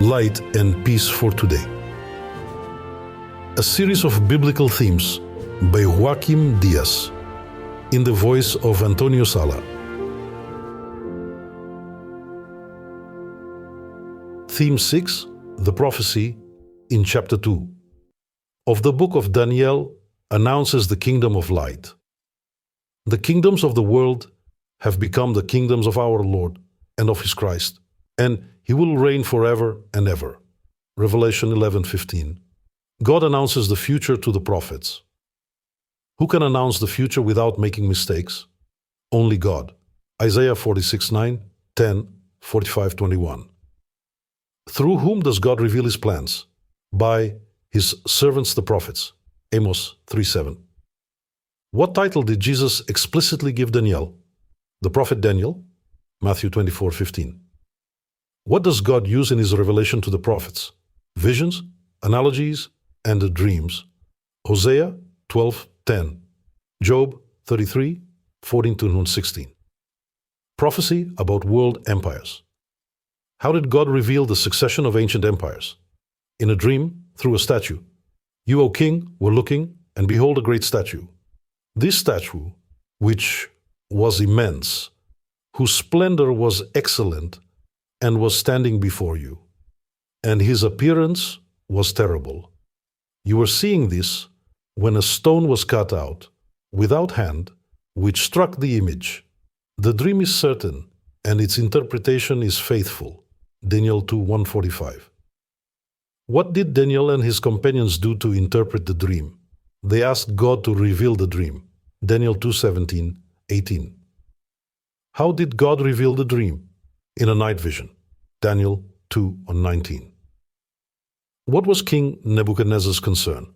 Light and Peace for Today. A series of biblical themes by Joaquim Diaz, in the voice of António Sala. Theme 6, The Prophecy, in Chapter 2, of the book of Daniel, announces the kingdom of light. The kingdoms of the world have become the kingdoms of our Lord and of His Christ, and He will reign forever and ever. Revelation 11:15. God announces the future to the prophets. Who can announce the future without making mistakes? Only God. Isaiah 46:9, 10, 45:21. Through whom does God reveal His plans? By His servants the prophets. Amos 3:7. What title did Jesus explicitly give Daniel? The prophet Daniel? Matthew 24:15. What does God use in His revelation to the prophets? Visions, analogies, and dreams. Hosea 12:10. Job 33:14-16. Prophecy about world empires. How did God reveal the succession of ancient empires? In a dream, through a statue. You, O king, were looking, and behold a great statue. This statue, which was immense, whose splendor was excellent, and was standing before you, and his appearance was terrible. You were seeing this when a stone was cut out, without hand, which struck the image. The dream is certain, and its interpretation is faithful. Daniel 2:145. What did Daniel and his companions do to interpret the dream? They asked God to reveal the dream. Daniel 2:17-18. How did God reveal the dream? In a night vision. Daniel 2:19. What was King Nebuchadnezzar's concern?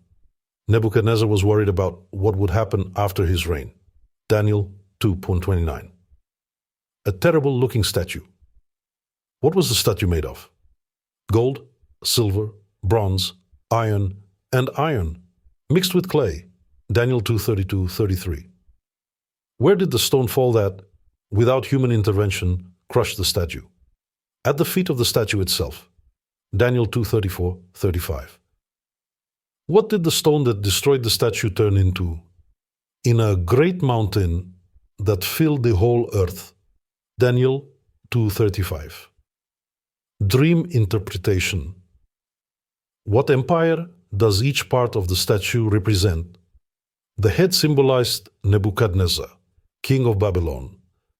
Nebuchadnezzar was worried about what would happen after his reign. Daniel 2:29. A terrible-looking statue. What was the statue made of? Gold, silver, bronze, iron, and iron, mixed with clay. Daniel 2:32-33. Where did the stone fall that, without human intervention, crushed the statue? At the feet of the statue itself. Daniel 2:34-35. What did the stone that destroyed the statue turn into? In a great mountain that filled the whole earth. Daniel 2:35. Dream interpretation. What empire does each part of the statue represent? The head symbolized Nebuchadnezzar, king of Babylon,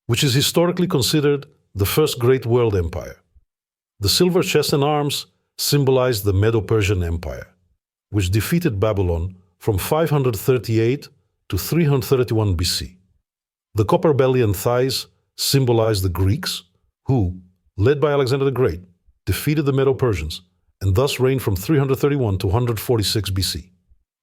which is historically considered the first great world empire. The silver chest and arms symbolized the Medo-Persian Empire, which defeated Babylon from 538 to 331 BC. The copper belly and thighs symbolized the Greeks, who, led by Alexander the Great, defeated the Medo-Persians and thus reigned from 331 to 146 BC.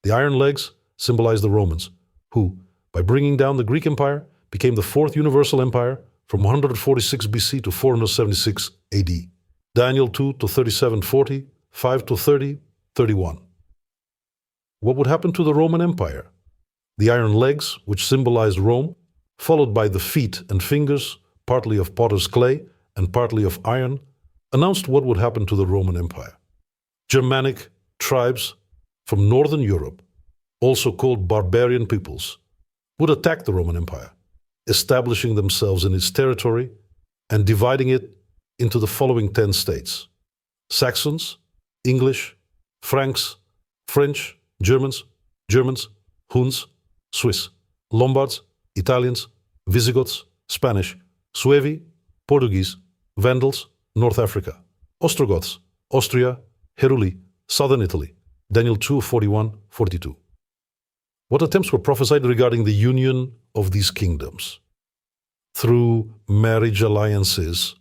The iron legs symbolized the Romans, who, by bringing down the Greek Empire, became the Fourth Universal Empire from 146 BC to 476 AD. Daniel 2-37-40, 5-30-31. What would happen to the Roman Empire? The iron legs, which symbolized Rome, followed by the feet and fingers, partly of potter's clay and partly of iron, announced what would happen to the Roman Empire. Germanic tribes from northern Europe, also called barbarian peoples, would attack the Roman Empire, establishing themselves in its territory and dividing it into the following 10 states: Saxons, English, Franks, French, Germans, Huns, Swiss, Lombards, Italians, Visigoths, Spanish, Suevi, Portuguese, Vandals, North Africa, Ostrogoths, Austria, Heruli, Southern Italy. Daniel 2:41-42. What attempts were prophesied regarding the union of these kingdoms? Through marriage alliances,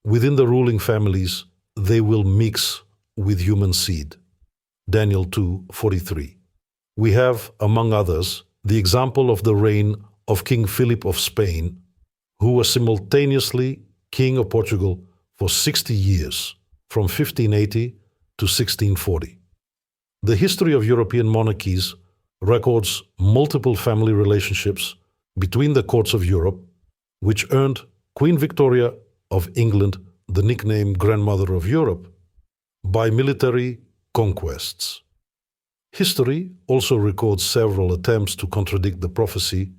within the ruling families, they will mix with human seed. Daniel 2:43. We have, among others, the example of the reign of King Philip of Spain, who was simultaneously King of Portugal for 60 years, from 1580 to 1640. The history of European monarchies records multiple family relationships between the courts of Europe, which earned Queen Victoria of England the nickname Grandmother of Europe, by military conquests. History also records several attempts to contradict the prophecy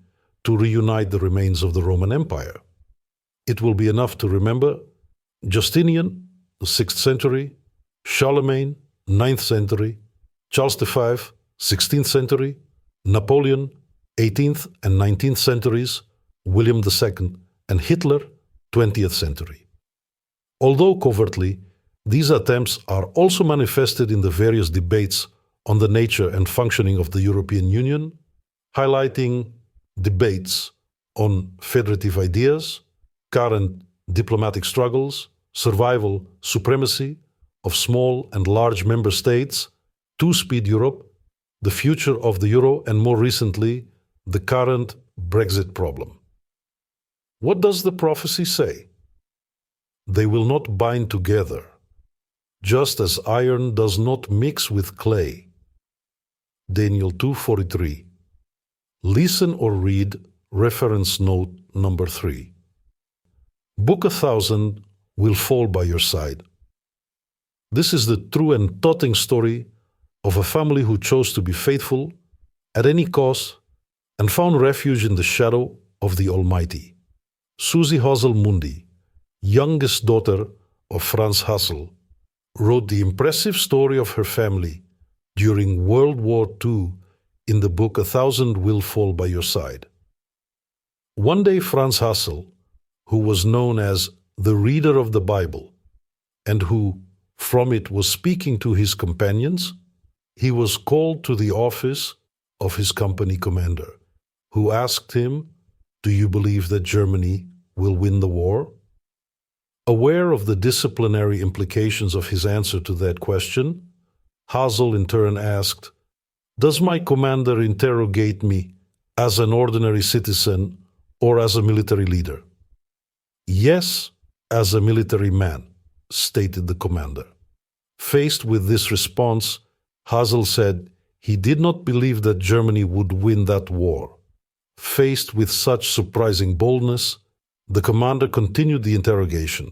to reunite the remains of the Roman Empire. It will be enough to remember Justinian, the 6th century, Charlemagne, 9th century, Charles V, 16th century, Napoleon, 18th and 19th centuries, William II, and Hitler, 20th century. Although covertly, these attempts are also manifested in the various debates on the nature and functioning of the European Union, highlighting debates on federative ideas, current diplomatic struggles, survival, supremacy of small and large member states, two-speed Europe, the future of the euro, and more recently, the current Brexit problem. What does the prophecy say? They will not bind together, just as iron does not mix with clay. Daniel 2:43. Listen or read reference note number 3. Book 1000 will fall by your side. This is the true and touching story of a family who chose to be faithful at any cost and found refuge in the shadow of the Almighty. Susie Hassel Mundi, youngest daughter of Franz Hassel, wrote the impressive story of her family during World War II in the book 1000 Will Fall by Your Side. One day Franz Hassel, who was known as the reader of the Bible and who from it was speaking to his companions, he was called to the office of his company commander, who asked him, "Do you believe that Germany will win the war?" Aware of the disciplinary implications of his answer to that question, Hassel in turn asked, "Does my commander interrogate me as an ordinary citizen or as a military leader?" "Yes, as a military man," stated the commander. Faced with this response, Hassel said he did not believe that Germany would win that war. Faced with such surprising boldness, the commander continued the interrogation.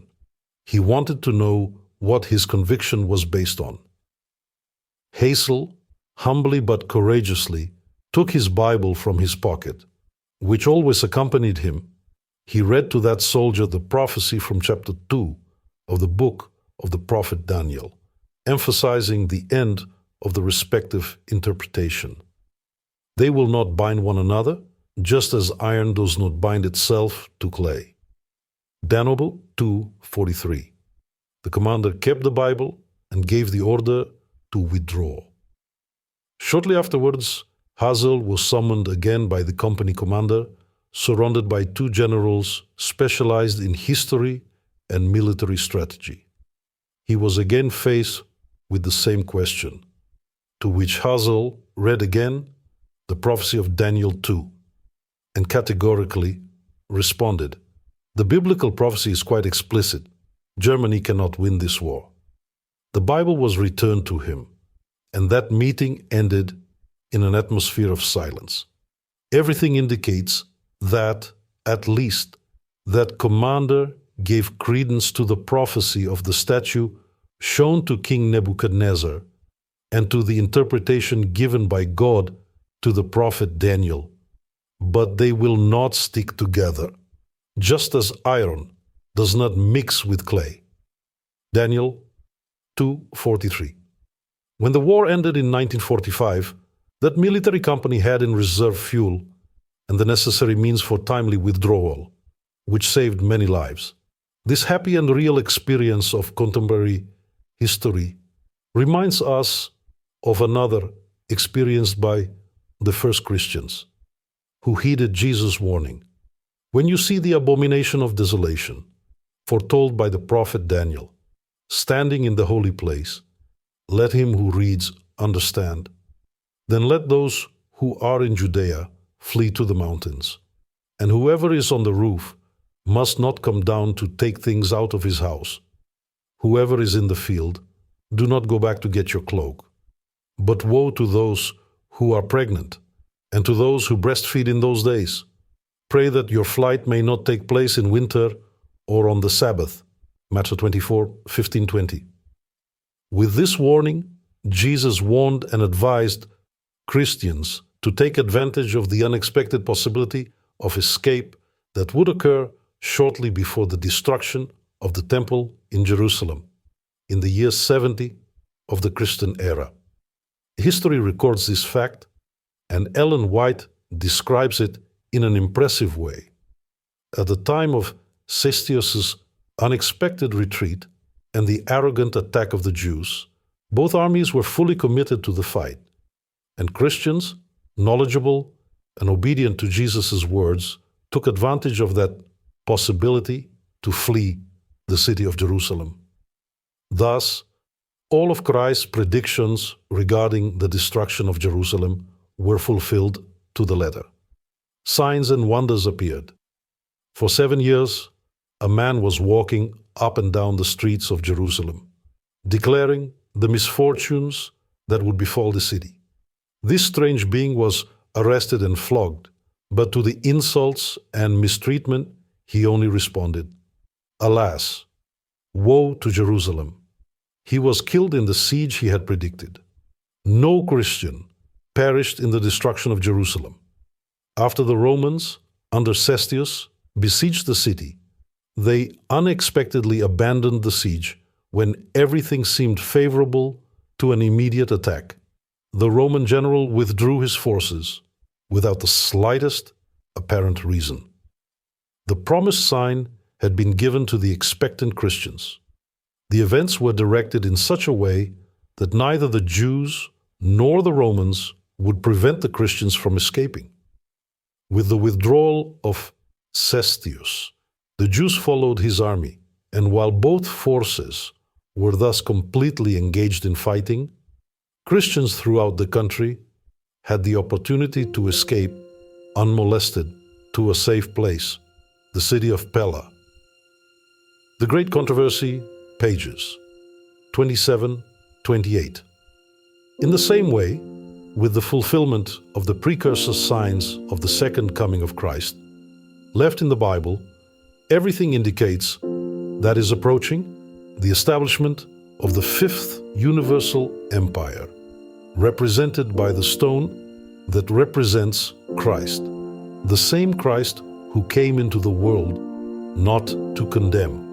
He wanted to know what his conviction was based on. Hassel, humbly but courageously, took his Bible from his pocket, which always accompanied him. He read to that soldier the prophecy from chapter 2 of the book of the prophet Daniel, emphasizing the end of the respective interpretation. They will not bind one another, just as iron does not bind itself to clay. Daniel 2:43. The commander kept the Bible and gave the order to withdraw. Shortly afterwards, Hassel was summoned again by the company commander, surrounded by two generals specialized in history and military strategy. He was again faced with the same question, to which Hassel read again the prophecy of Daniel 2, and categorically responded, "The biblical prophecy is quite explicit. Germany cannot win this war." The Bible was returned to him, and that meeting ended in an atmosphere of silence. Everything indicates that, at least, that commander gave credence to the prophecy of the statue shown to King Nebuchadnezzar and to the interpretation given by God to the prophet Daniel. But they will not stick together, just as iron does not mix with clay. Daniel 2:43. When the war ended in 1945, that military company had in reserve fuel and the necessary means for timely withdrawal, which saved many lives. This happy and real experience of contemporary history reminds us of another experienced by the first Christians, who heeded Jesus' warning. When you see the abomination of desolation, foretold by the prophet Daniel, standing in the holy place, let him who reads understand. Then let those who are in Judea flee to the mountains, and whoever is on the roof must not come down to take things out of his house. Whoever is in the field, do not go back to get your cloak. But woe to those who are pregnant, and to those who breastfeed in those days. Pray that your flight may not take place in winter or on the Sabbath. Matthew 24:15-20. With this warning, Jesus warned and advised Christians to take advantage of the unexpected possibility of escape that would occur shortly before the destruction of the temple in Jerusalem in the year 70 of the Christian era. History records this fact, and Ellen White describes it in an impressive way. At the time of Cestius's unexpected retreat and the arrogant attack of the Jews, both armies were fully committed to the fight, and Christians, knowledgeable and obedient to Jesus' words, took advantage of that possibility to flee the city of Jerusalem. Thus, all of Christ's predictions regarding the destruction of Jerusalem were fulfilled to the letter. Signs and wonders appeared. For 7 years, a man was walking up and down the streets of Jerusalem, declaring the misfortunes that would befall the city. This strange being was arrested and flogged, but to the insults and mistreatment he only responded, "Alas, woe to Jerusalem!" He was killed in the siege he had predicted. No Christian perished in the destruction of Jerusalem. After the Romans, under Cestius, besieged the city, they unexpectedly abandoned the siege when everything seemed favorable to an immediate attack. The Roman general withdrew his forces without the slightest apparent reason. The promised sign had been given to the expectant Christians. The events were directed in such a way that neither the Jews nor the Romans would prevent the Christians from escaping. With the withdrawal of Cestius, the Jews followed his army, and while both forces were thus completely engaged in fighting, Christians throughout the country had the opportunity to escape unmolested to a safe place, the city of Pella. The Great Controversy, pages 27-28. In the same way, with the fulfillment of the precursor signs of the second coming of Christ, left in the Bible, everything indicates that is approaching the establishment of the fifth universal empire, represented by the stone that represents Christ, the same Christ who came into the world not to condemn.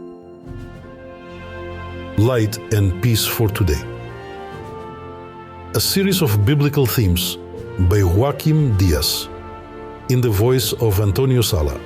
Light and Peace for Today. A series of biblical themes by Joaquim Diaz, in the voice of António Sala.